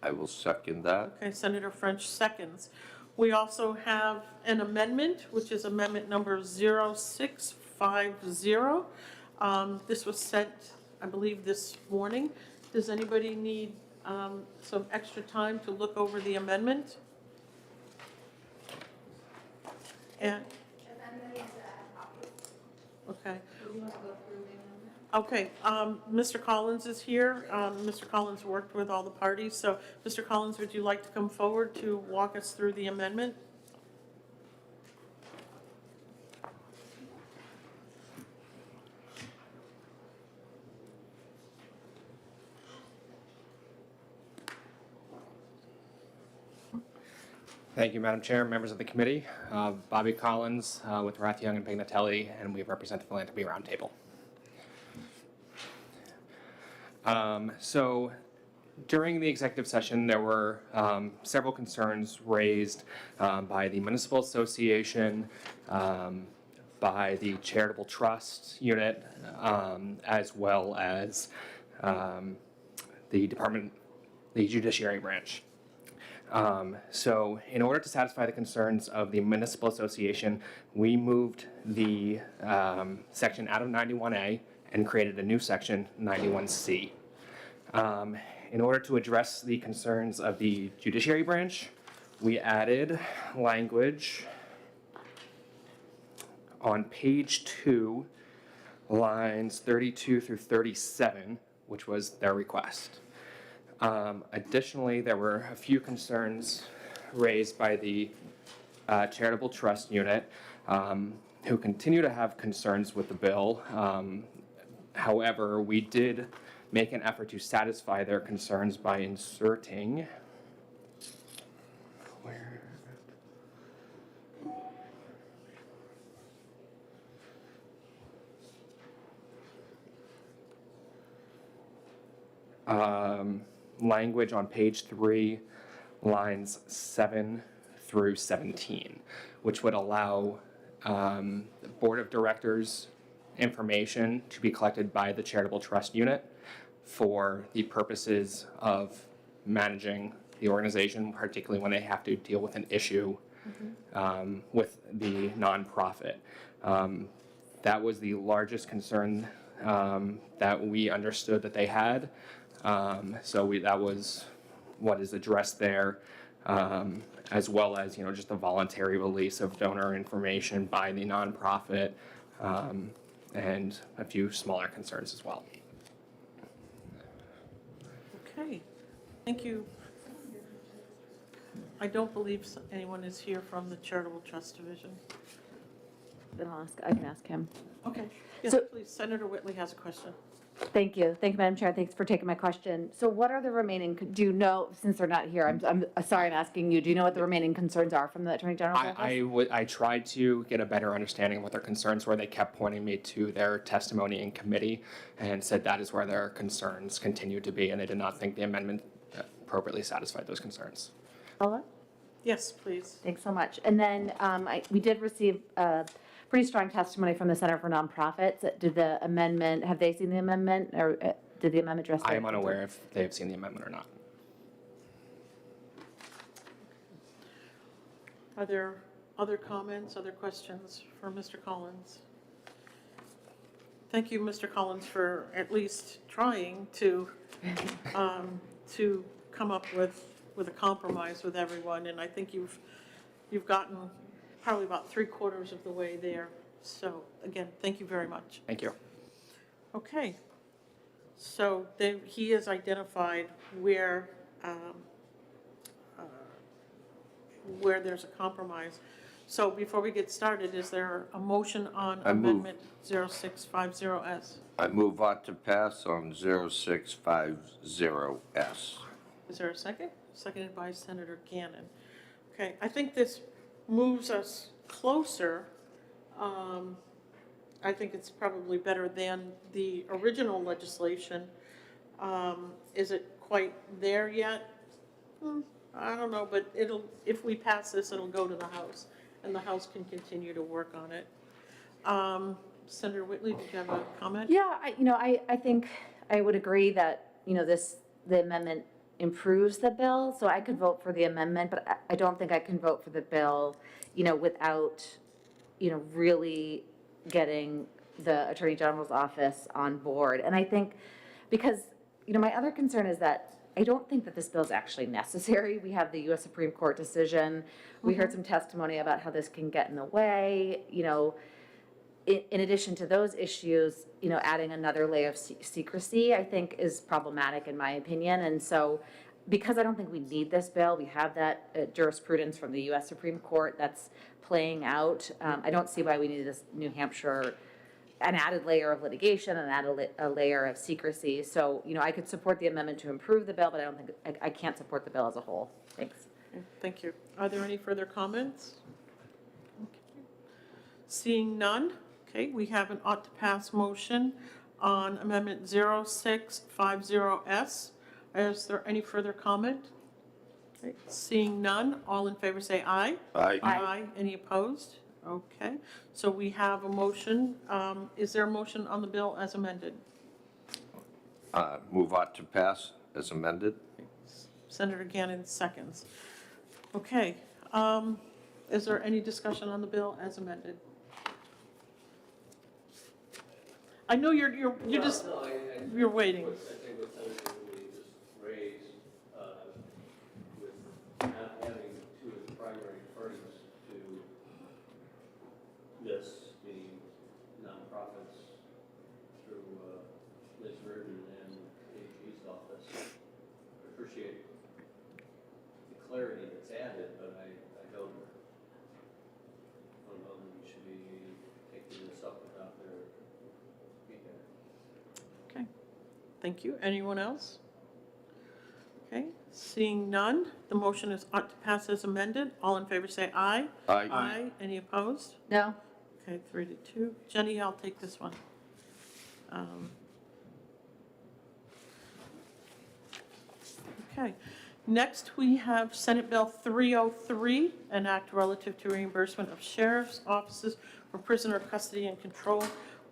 I will second that. Okay, Senator French seconds. We also have an amendment, which is amendment number 0650. This was sent, I believe, this morning. Does anybody need some extra time to look over the amendment? And, okay. Okay, Mr. Collins is here. Mr. Collins worked with all the parties, so Mr. Collins, would you like to come forward to walk us through the amendment? Thank you, Madam Chair, members of the committee. Bobby Collins with Rath Young and Pignatelli, and we represent the Philanthropy Roundtable. So during the executive session, there were several concerns raised by the Municipal Association, by the Charitable Trust Unit, as well as the Judiciary branch. So in order to satisfy the concerns of the Municipal Association, we moved the section out of 91A and created a new section, 91C. In order to address the concerns of the Judiciary branch, we added language on page 2, lines 32 through 37, which was their request. Additionally, there were a few concerns raised by the Charitable Trust Unit, who continue to have concerns with the bill. However, we did make an effort to satisfy their concerns by inserting language on page 3, lines 7 through 17, which would allow the Board of Directors information to be collected by the Charitable Trust Unit for the purposes of managing the organization, particularly when they have to deal with an issue with the nonprofit. That was the largest concern that we understood that they had. That was what is addressed there, as well as, just the voluntary release of donor information by the nonprofit, and a few smaller concerns as well. Okay, thank you. I don't believe anyone is here from the Charitable Trust Division. Then I can ask him. Okay, yes, So- please, Senator Whitley has a question. Thank you, Madam Chair, thanks for taking my question. So what are the remaining, do you know, since they're not here, I'm sorry I'm asking you, do you know what the remaining concerns are from the Attorney General's office? I tried to get a better understanding of what their concerns were. They kept pointing me to their testimony in committee and said that is where their concerns continue to be, and they did not think the amendment appropriately satisfied those concerns. Paula? Yes, please. Thanks so much. And then we did receive pretty strong testimony from the Center for Nonprofits. Did the amendment, have they seen the amendment, or did the amendment address? I am unaware if they have seen the amendment or not. Are there other comments, other questions for Mr. Collins? Thank you, Mr. Collins, for at least trying to come up with a compromise with everyone, and I think you've gotten probably about 3/4 of the way there. So again, thank you very much. Thank you. Okay. So he has identified where there's a compromise. So before we get started, is there a motion on I move. Amendment 0650S? I move on to pass on 0650S. Is there a second? Seconded by Senator Gannon. Okay, I think this moves us closer. I think it's probably better than the original legislation. Is it quite there yet? I don't know, but if we pass this, it'll go to the House, and the House can continue to work on it. Senator Whitley, did you have a comment? Yeah, I think I would agree that, the amendment improves the bill, so I could vote for the amendment, but I don't think I can vote for the bill, without, really getting the Attorney General's office on board. And I think, because, my other concern is that I don't think that this bill is actually necessary. We have the U.S. Supreme Court decision. We heard some testimony about how this can get in the way, in addition to those issues, adding another layer of secrecy, I think, is problematic in my opinion. And so, because I don't think we need this bill, we have that jurisprudence from the U.S. Supreme Court that's playing out. I don't see why we need this New Hampshire, an added layer of litigation, and a layer of secrecy. So, I could support the amendment to improve the bill, but I don't think, I can't support the bill as a whole. Thanks. Thank you. Are there any further comments? Okay. Seeing none, okay, we have an ought to pass motion on Amendment 0650S. Is there any further comment? Okay. Seeing none, all in favor say aye. Aye. Aye. Any opposed? Okay, so we have a motion. Is there a motion on the bill as amended? Move on to pass as amended. Senator Gannon seconds. Okay, is there any discussion on the bill as amended? I know you're just, you're waiting. I think what Senator Whitley just raised, with not having two of the primary parties to this, meaning nonprofits through Liz Reardon and AG's office. I appreciate the clarity that's added, but I don't know that we should be taking this up without their feedback. Okay, thank you. Anyone else? Okay, seeing none, the motion is ought to pass as amended. All in favor say aye. Aye. Aye. Any opposed? No? Okay, 3-2. Jenny, I'll take this one. Okay, next we have Senate Bill 303, an act relative to reimbursement of sheriff's offices for prisoner custody and control.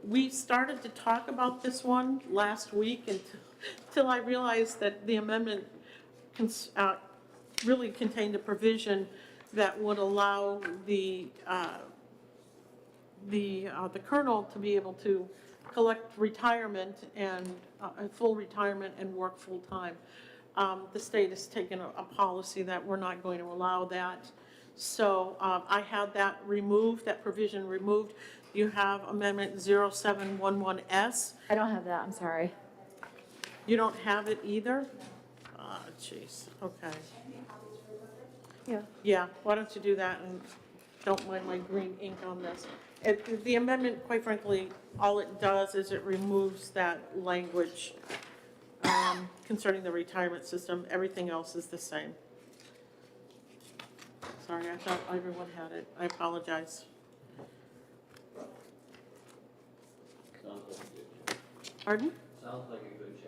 We started to talk about this one last week until I realized that the amendment really contained a provision that would allow the colonel to be able to collect retirement and full retirement and work full-time. The state has taken a policy that we're not going to allow that. So I had that removed, that provision removed. You have Amendment 0711S. I don't have that, I'm sorry. You don't have it either? Jeez, okay. Yeah. Yeah, why don't you do that, and don't mind my green ink on this. The amendment, quite frankly, all it does is it removes that language concerning the retirement system. Everything else is the same. Sorry, I thought everyone had it. I apologize. Pardon? Sounds like a good change.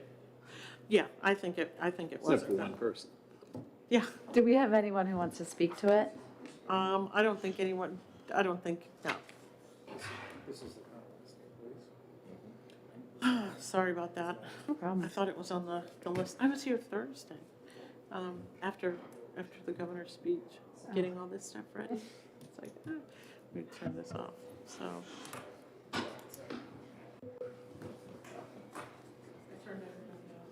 Yeah, I think it was. Except for one person. Yeah, Do we have anyone who wants to speak to it? I don't think, no. Sorry about that. No problem. I thought it was on the list. I was here Thursday, after the governor's speech, getting all this stuff ready. It's like, let me turn this off, so. I turned everything off.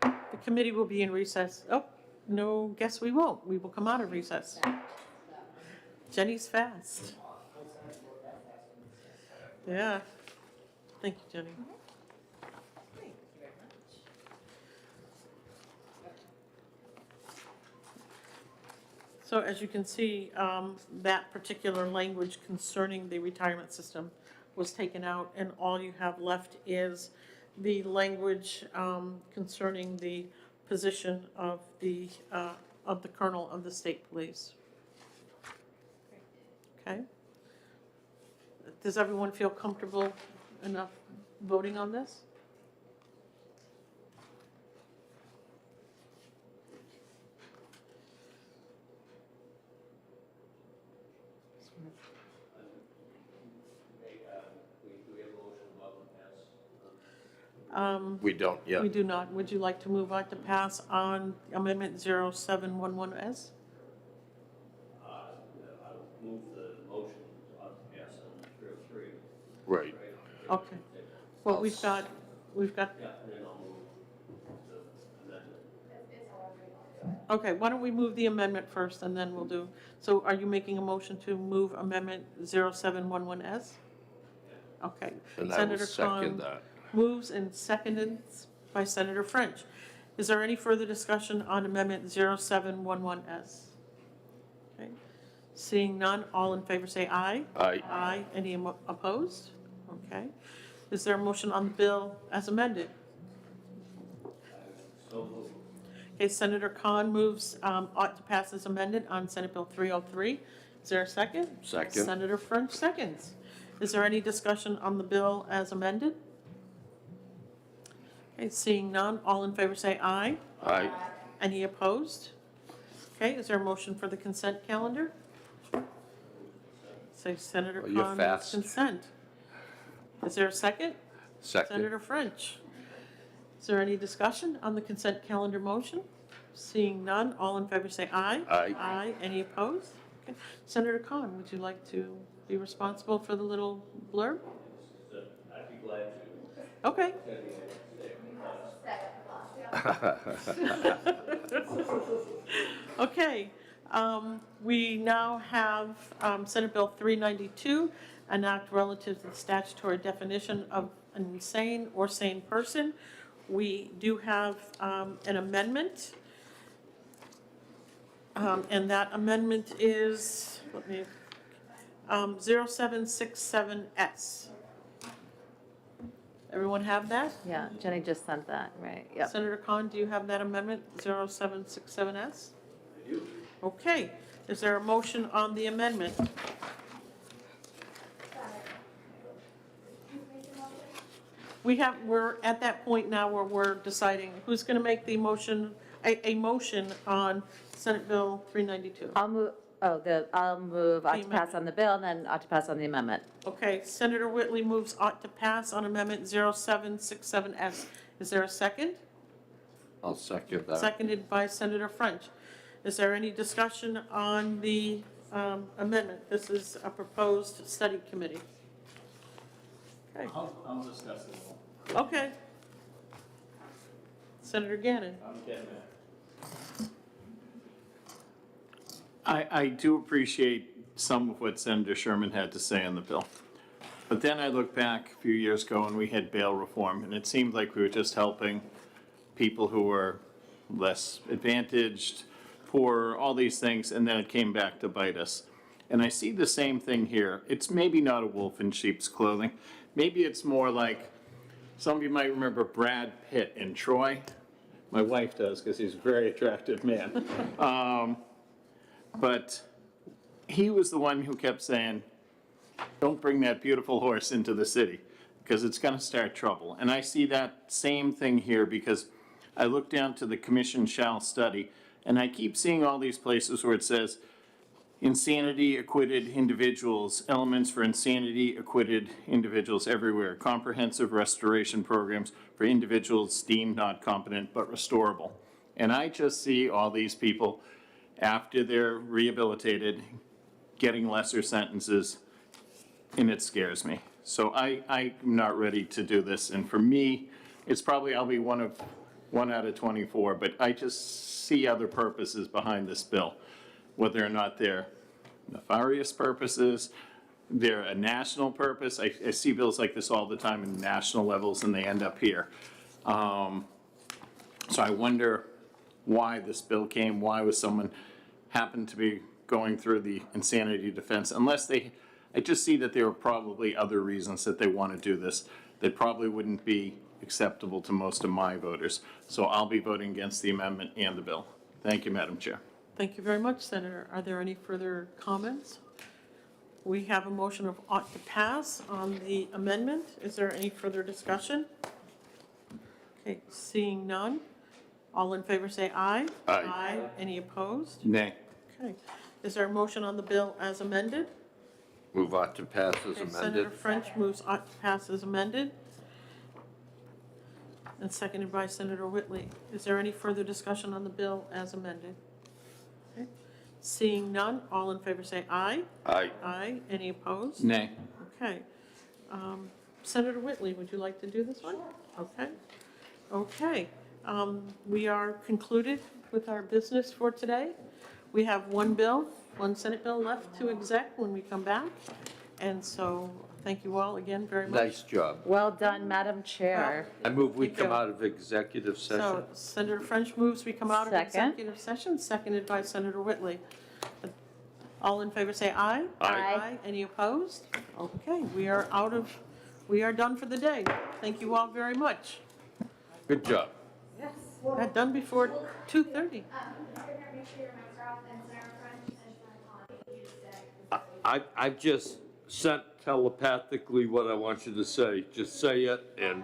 The committee will be in recess. Oh, no, guess we won't. We will come out of recess. Jenny's fast. Yeah. Thank you, Jenny. So as you can see, that particular language concerning the retirement system was taken out, and all you have left is the language concerning the position of the colonel of the state police. Okay? Does everyone feel comfortable enough voting on this? We don't yet. We do not. Would you like to move on to pass on Amendment 0711S? I'll move the motion to pass on 303. Right. Okay. Well, we've got, Yeah, and then I'll move the amendment. okay, why don't we move the amendment first and then we'll do, so are you making a motion to move Amendment 0711S? Okay. And I will Senator second Khan that. moves and seconded by Senator French. Is there any further discussion on Amendment 0711S? Okay. Seeing none, all in favor say aye. Aye. Aye. Any opposed? Okay. Is there a motion on the bill as amended? So moved. Okay, Senator Khan moves ought to pass as amended on Senate Bill 303. Is there a second? Second. Senator French seconds. Is there any discussion on the bill as amended? Okay, seeing none, all in favor say aye. Aye. Any opposed? Okay, is there a motion for the consent calendar? Say Senator Oh, you're Khan moves fast. consent. Is there a second? Second. Senator French. Is there any discussion on the consent calendar motion? Seeing none, all in favor say aye. Aye. Aye. Any opposed? Okay. Senator Khan, would you like to be responsible for the little blurb? I'd be glad to. Okay. Okay, we now have Senate Bill 392, an act relative to the statutory definition of an insane or sane person, we do have an amendment. And that amendment is, 0767S. Everyone have that? Yeah, Jenny just sent that, right, yep. Senator Khan, do you have that amendment, 0767S? I do. Okay, is there a motion on the amendment? We're at that point now where we're deciding who's going to make the motion, a motion on Senate Bill 392. I'll move ought to pass on the bill, and then ought to pass on the amendment. Okay, Senator Whitley moves ought to pass on amendment 0767S. Is there a second? I'll second that. Seconded by Senator French. Is there any discussion on the amendment? This is a proposed study committee. Okay. I'll discuss this. Okay. Senator Gannon. I'm getting it. I do appreciate some of what Senator Sherman had to say on the bill. But then I look back a few years ago when we had bail reform, and it seemed like we were just helping people who were less advantaged, poor, all these things, and then it came back to bite us. And I see the same thing here. It's maybe not a wolf in sheep's clothing. Maybe it's more like, some of you might remember Brad Pitt in Troy. My wife does, because he's a very attractive man. But he was the one who kept saying, don't bring that beautiful horse into the city, because it's going to start trouble. And I see that same thing here, because I look down to the commission shall study, and I keep seeing all these places where it says, insanity acquitted individuals, elements for insanity acquitted individuals everywhere, comprehensive restoration programs for individuals deemed not competent but restorable. And I just see all these people, after they're rehabilitated, getting lesser sentences, and it scares me. So I'm not ready to do this, and for me, it's probably, I'll be one out of 24, but I just see other purposes behind this bill, whether or not they're nefarious purposes, they're a national purpose. I see bills like this all the time in national levels, and they end up here. So I wonder why this bill came, why was someone happened to be going through the insanity defense, unless I just see that there are probably other reasons that they want to do this that probably wouldn't be acceptable to most of my voters. So I'll be voting against the amendment and the bill. Thank you, Madam Chair. Thank you very much, Senator. Are there any further comments? We have a motion of ought to pass on the amendment. Is there any further discussion? Okay, seeing none. All in favor say aye. Aye. Aye. Any opposed? Nay. Okay. Is there a motion on the bill as amended? Move ought to pass as Okay, amended. Senator French moves ought to pass as amended. And seconded by Senator Whitley. Is there any further discussion on the bill as amended? Okay. Seeing none, all in favor say aye. Aye. Aye. Any opposed? Nay. Okay. Senator Whitley, would you like to do this one? Okay. Okay. We are concluded with our business for today. We have one Senate bill left to exec when we come back. And so, thank you all again very much. Nice job. Well done, Madam Chair. I move we Thank you. come out of executive session. So Senator French moves we come out of Second. executive session, seconded by Senator Whitley. All in favor say aye. Aye. Any opposed? Okay, we are done for the day. Thank you all very much. Good job. Got done before 2:30. I've just sent telepathically what I want you to say. Just say it and